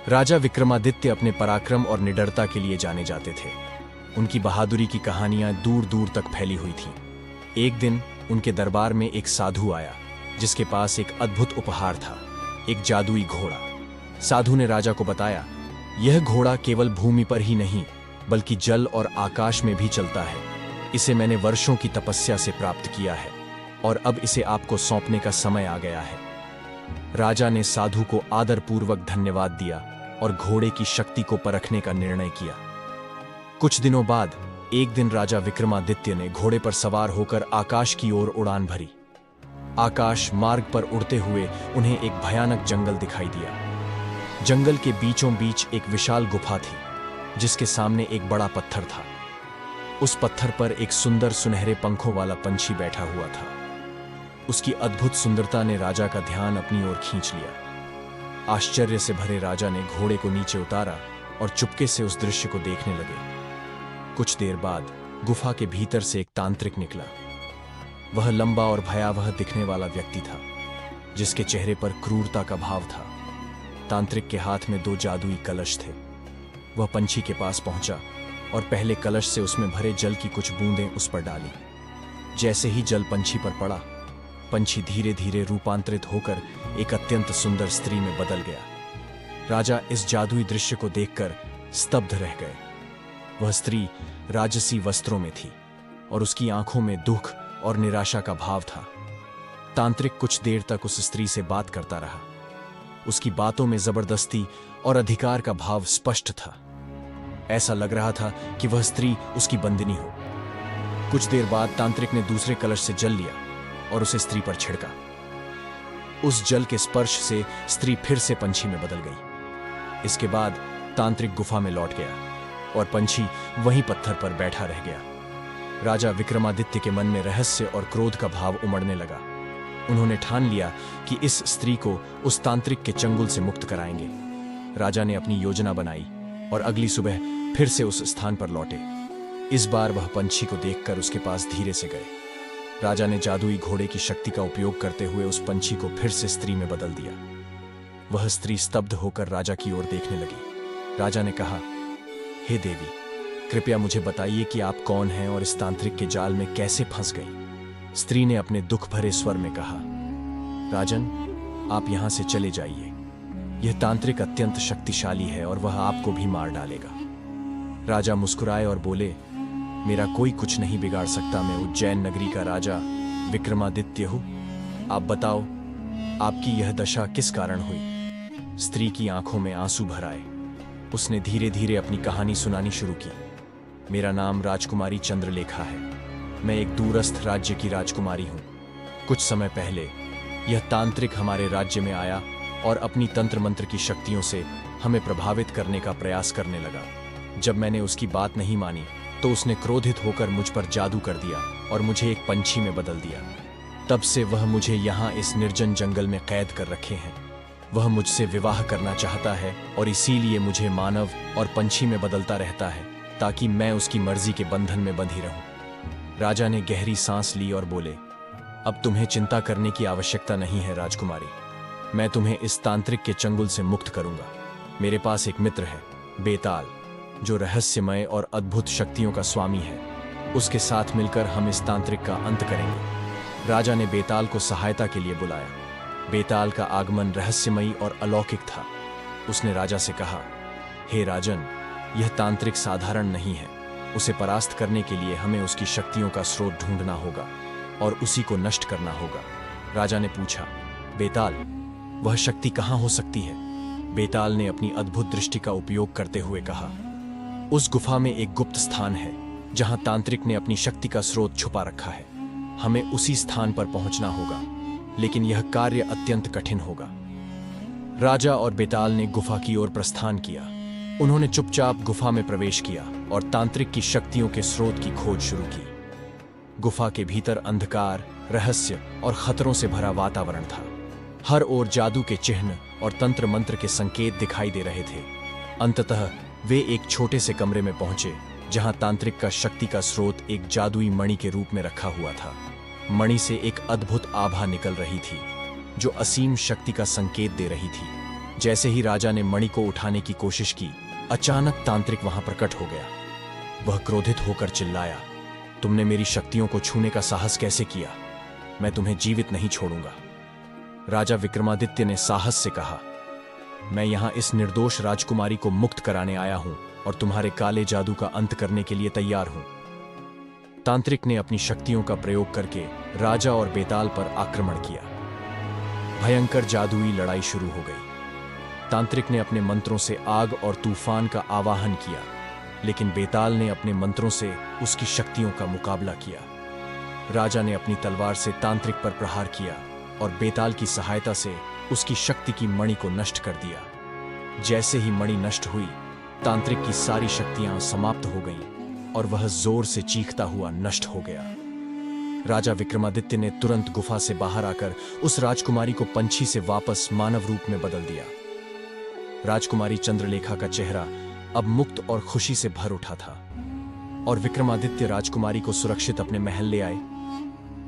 राजा विक्रमादित्य अपने पराक्रम और निडरता के लिए जाने जाते थे। उनकी बहादुरी की कहानियां दूर दूर तक फैली हुई थीं। एक दिन उनके दरबार में एक साधु आया जिसके पास एक अद्भुत उपहार था, एक जादुई घोड़ा। साधु ने राजा को बताया, यह घोड़ा केवल भूमि पर ही नहीं बल्कि जल और आकाश में भी चलता है। इसे मैंने वर्षों की तपस्या से प्राप्त किया है और अब इसे आपको सौंपने का समय आ गया है। राजा ने साधु को आदरपूर्वक धन्यवाद दिया और घोड़े की शक्ति को परखने का निर्णय किया। कुछ दिनों बाद एक दिन राजा विक्रमादित्य ने घोड़े पर सवार होकर आकाश की ओर उड़ान भरी। आकाश मार्ग पर उड़ते हुए उन्हें एक भयानक जंगल दिखाई दिया। जंगल के बीचों बीच एक विशाल गुफा थी जिसके सामने एक बड़ा पत्थर था। उस पत्थर पर एक सुंदर सुनहरे पंखों वाला पंछी बैठा हुआ था। उसकी अद्भुत सुंदरता ने राजा का ध्यान अपनी ओर खींच लिया। आश्चर्य से भरे राजा ने घोड़े को नीचे उतारा और चुपके से उस दृश्य को देखने लगे। कुछ देर बाद गुफा के भीतर से एक तांत्रिक निकला। वह लंबा और भयावह दिखने वाला व्यक्ति था जिसके चेहरे पर क्रूरता का भाव था। तांत्रिक के हाथ में 2 जादुई कलश थे। वह पंछी के पास पहुंचा और पहले कलश से उसमें भरे जल की कुछ बूंदें उस पर डाली। जैसे ही जल पंछी पर पड़ा, पंछी धीरे धीरे रूपांतरित होकर एक अत्यंत सुंदर स्त्री में बदल गया। राजा इस जादुई दृश्य को देखकर स्तब्ध रह गए। वह स्त्री राजसी वस्त्रों में थी और उसकी आंखों में दुख और निराशा का भाव था। तांत्रिक कुछ देर तक उस स्त्री से बात करता रहा। उसकी बातों में जबरदस्ती और अधिकार का भाव स्पष्ट था। ऐसा लग रहा था कि वह स्त्री उसकी बंदिनी हो। कुछ देर बाद तांत्रिक ने दूसरे कलश से जल लिया और उसे स्त्री पर छिड़का। उस जल के स्पर्श से स्त्री फिर से पंछी में बदल गई। इसके बाद तांत्रिक गुफा में लौट गया और पंछी वहीं पत्थर पर बैठा रह गया। राजा विक्रमादित्य के मन में रहस्य और क्रोध का भाव उमड़ने लगा। उन्होंने ठान लिया कि इस स्त्री को उस तांत्रिक के चंगुल से मुक्त कराएंगे। राजा ने अपनी योजना बनाई और अगली सुबह फिर से उस स्थान पर लौटे। इस बार वह पंछी को देखकर उसके पास धीरे से गए। राजा ने जादुई घोड़े की शक्ति का उपयोग करते हुए उस पंछी को फिर से स्त्री में बदल दिया। वह स्त्री स्तब्ध होकर राजा की ओर देखने लगी। राजा ने कहा, हे देवी, कृपया मुझे बताइए कि आप कौन हैं और इस तांत्रिक के जाल में कैसे फंस गई। स्त्री ने अपने दुख भरे स्वर में कहा, राजन, आप यहां से चले जाइए। यह तांत्रिक अत्यंत शक्तिशाली है और वह आपको भी मार डालेगा। राजा मुस्कुराए और बोले, मेरा कोई कुछ नहीं बिगाड़ सकता। मैं उज्जैन नगरी का राजा विक्रमादित्य हूं। आप बताओ, आपकी यह दशा किस कारण हुई। स्त्री की आंखों में आंसू भर आए। उसने धीरे धीरे अपनी कहानी सुनानी शुरू की। मेरा नाम राजकुमारी चंद्रलेखा है। मैं एक दूरस्थ राज्य की राजकुमारी हूं। कुछ समय पहले यह तांत्रिक हमारे राज्य में आया और अपनी तंत्र मंत्र की शक्तियों से हमें प्रभावित करने का प्रयास करने लगा। जब मैंने उसकी बात नहीं मानी तो उसने क्रोधित होकर मुझ पर जादू कर दिया और मुझे एक पंछी में बदल दिया। तब से वह मुझे यहाँ इस निर्जन जंगल में कैद कर रखे हैं। वह मुझसे विवाह करना चाहता है और इसीलिए मुझे मानव और पंछी में बदलता रहता है ताकि मैं उसकी मर्जी के बंधन में बंधी रहूं। राजा ने गहरी सांस ली और बोले, अब तुम्हें चिंता करने की आवश्यकता नहीं है राजकुमारी। मैं तुम्हें इस तांत्रिक के चंगुल से मुक्त करूंगा। मेरे पास एक मित्र है, बेताल, जो रहस्यमय और अद्भुत शक्तियों का स्वामी है। उसके साथ मिलकर हम इस तांत्रिक का अंत करेंगे। राजा ने बेताल को सहायता के लिए बुलाया। बेताल का आगमन रहस्यमयी और अलौकिक था। उसने राजा से कहा, हे राजन, यह तांत्रिक साधारण नहीं है। उसे परास्त करने के लिए हमें उसकी शक्तियों का स्रोत ढूंढना होगा और उसी को नष्ट करना होगा। राजा ने पूछा, बेताल, वह शक्ति कहाँ हो सकती है। बेताल ने अपनी अद्भुत दृष्टि का उपयोग करते हुए कहा, उस गुफा में एक गुप्त स्थान है जहां तांत्रिक ने अपनी शक्ति का स्रोत छुपा रखा है। हमें उसी स्थान पर पहुंचना होगा, लेकिन यह कार्य अत्यंत कठिन होगा। राजा और बेताल ने गुफा की ओर प्रस्थान किया। उन्होंने चुपचाप गुफा में प्रवेश किया और तांत्रिक की शक्तियों के स्रोत की खोज शुरू की। गुफा के भीतर अंधकार, रहस्य और खतरों से भरा वातावरण था। हर ओर जादू के चिन्ह और तंत्र मंत्र के संकेत दिखाई दे रहे थे। अंततः वे एक छोटे से कमरे में पहुंचे जहां तांत्रिक का शक्ति का स्रोत एक जादुई मणि के रूप में रखा हुआ था। मणि से एक अद्भुत आभा निकल रही थी जो असीम शक्ति का संकेत दे रही थी। जैसे ही राजा ने मणि को उठाने की कोशिश की, अचानक तांत्रिक वहां प्रकट हो गया। वह क्रोधित होकर चिल्लाया, तुमने मेरी शक्तियों को छूने का साहस कैसे किया? मैं तुम्हें जीवित नहीं छोड़ूंगा। राजा विक्रमादित्य ने साहस से कहा, मैं यहां इस निर्दोष राजकुमारी को मुक्त कराने आया हूं और तुम्हारे काले जादू का अंत करने के लिए तैयार हूं। तांत्रिक ने अपनी शक्तियों का प्रयोग करके राजा और बेताल पर आक्रमण किया। भयंकर जादुई लड़ाई शुरू हो गई। तांत्रिक ने अपने मंत्रों से आग और तूफान का आवाहन किया, लेकिन बेताल ने अपने मंत्रों से उसकी शक्तियों का मुकाबला किया। राजा ने अपनी तलवार से तांत्रिक पर प्रहार किया और बेताल की सहायता से उसकी शक्ति की मणि को नष्ट कर दिया। जैसे ही मणि नष्ट हुई, तांत्रिक की सारी शक्तियां समाप्त हो गईं और वह जोर से चीखता हुआ नष्ट हो गया। राजा विक्रमादित्य ने तुरंत गुफा से बाहर आकर उस राजकुमारी को पंछी से वापस मानव रूप में बदल दिया। राजकुमारी चंद्रलेखा का चेहरा अब मुक्त और खुशी से भर उठा था और विक्रमादित्य राजकुमारी को सुरक्षित अपने महल ले आए